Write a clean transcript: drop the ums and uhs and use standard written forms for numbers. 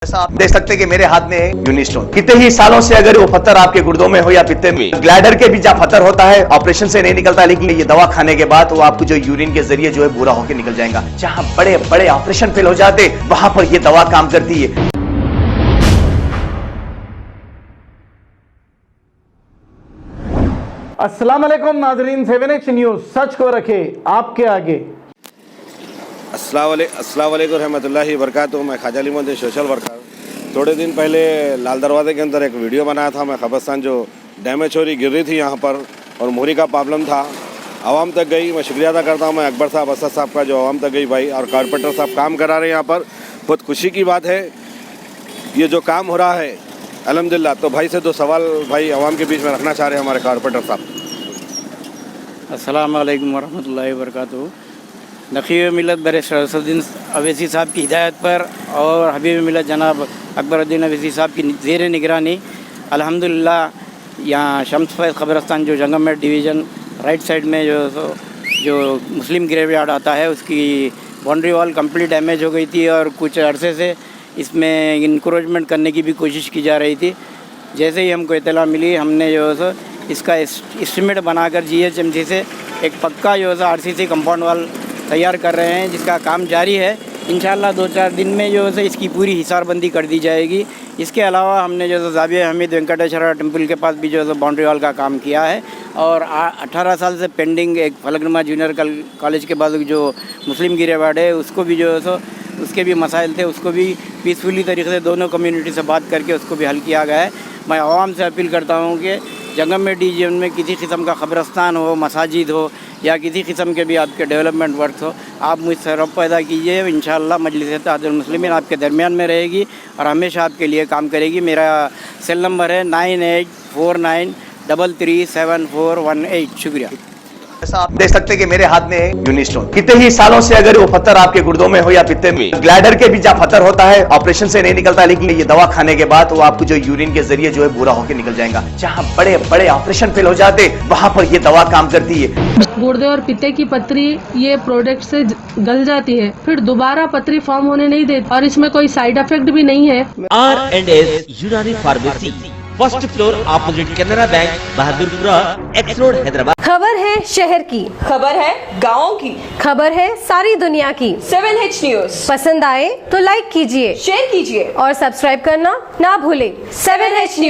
जैसा आप देख सकते हैं कि मेरे हाथ में है यूनिस्टोन। कितने ही सालों से अगर वो पत्थर आपके गुर्दों में हो या पित्ते में, ग्लैडर के भी जहाँ पत्थर होता है ऑपरेशन से नहीं निकलता, लेकिन ये दवा खाने के बाद वो आपको जो यूरिन के जरिए जो है बुरा होकर निकल जाएगा। जहाँ बड़े बड़े ऑपरेशन फेल हो जाते वहां पर ये दवा काम करती है। अस्सलाम वालेकुम नाजरीन, 7H न्यूज़ सच को रखे आपके आगे। अस्सलाम वालेकुम रहमतुल्लाहि वबरकातुहू। मैं ख्वाजा अली मोहम्मद सोशल वर्कर। थोड़े दिन पहले लाल दरवाजे के अंदर एक वीडियो बनाया था मैं, कब्रिस्तान जो डैमेज हो रही गिर रही थी यहाँ पर और मोहरी का प्रॉब्लम था, आवाम तक गई। मैं शुक्रिया अदा करता हूँ मैं अकबर साहब असद साहब का, जो आवाम तक गई भाई, और कारपेंटर साहब काम करा रहे हैं यहाँ पर। बहुत खुशी की बात है ये जो काम हो रहा है अल्हम्दुलिल्लाह। तो भाई से दो सवाल भाई आवाम के बीच में रखना चाह रहे हैं हमारे कारपेंटर साहब। अस्सलाम वालेकुम वरहमतुल्लाहि वबरकातुहू। नक़ीब मिलत बैरिस्टर असदुद्दीन अवैसी साहब की हिदायत पर और हबीब मिलत जनाब अकबरुद्दीन अवैसी साहब की ज़ेर निगरानी अल्हम्दुलिल्लाह यहाँ शम्स फैज़ कब्रिस्तान जो जंगम डिवीज़न राइट साइड में जो मुस्लिम ग्रेवयार्ड आता है उसकी बाउंड्री वॉल कंप्लीट डैमेज हो गई थी और कुछ अरसे से इसमें इंक्रोचमेंट करने की भी कोशिश की जा रही थी। जैसे ही हमको इत्तला मिली हमने जो है इसका एस्टिमेट बनाकर GHMC से एक पक्का जो है RCC कंपाउंड वॉल तैयार कर रहे हैं, जिसका काम जारी है। इंशाअल्लाह 2-4 दिन में जो है इसकी पूरी हिसारबंदी कर दी जाएगी। इसके अलावा हमने जो है जाविया हमीद वेंकटेश्वर टेम्पल के पास भी जो है बाउंड्री वॉल का काम किया है और 18 साल से पेंडिंग एक फलकनुमा जूनियर कॉलेज के बाद जो मुस्लिम गिरेवाड़ है उसको भी जो है उसके भी मसाइल थे, उसको भी पीसफुली तरीके से दोनों कम्युनिटी से बात करके उसको भी हल किया गया है। मैं आवाम से अपील करता हूँ कि जंगम में डिवीजन में किसी किस्म का कब्रिस्तान हो, मसाजिद हो या किसी किस्म के भी आपके डेवलपमेंट वर्क हो, आप मुझसे रब्त पैदा कीजिए। इंशाअल्लाह मजलिस इत्तेहादुल मुस्लिमीन आपके दरमियान में रहेगी और हमेशा आपके लिए काम करेगी। मेरा सेल नंबर है 9849337418। शुक्रिया। जैसा आप देख सकते हैं कि मेरे हाथ में है यूनिस्टोन। कितने ही सालों से अगर वो पत्थर आपके गुर्दों में हो या पित्ते में, ग्लैडर के भी जहाँ पत्थर होता है ऑपरेशन से नहीं निकलता, लेकिन ये दवा खाने के बाद वो आपको जो यूरिन के जरिए जो है बुरा होकर निकल जाएगा। जहाँ बड़े बड़े ऑपरेशन फेल हो जाते वहां पर ये दवा काम करती है। गुर्दे और पित्ते की पथरी ये प्रोडक्ट से गल जाती है, फिर दोबारा पथरी फॉर्म होने नहीं देती और इसमें कोई साइड इफेक्ट भी नहीं है। R&S यूनानी pharmacy, first floor opposite Canara bank, Bahadurpura x road, Hyderabad. खबर है शहर की, खबर है गाँव की, खबर है सारी दुनिया की। 7H न्यूज़ पसंद आए तो लाइक कीजिए, शेयर कीजिए और सब्सक्राइब करना ना भूले। 7H news.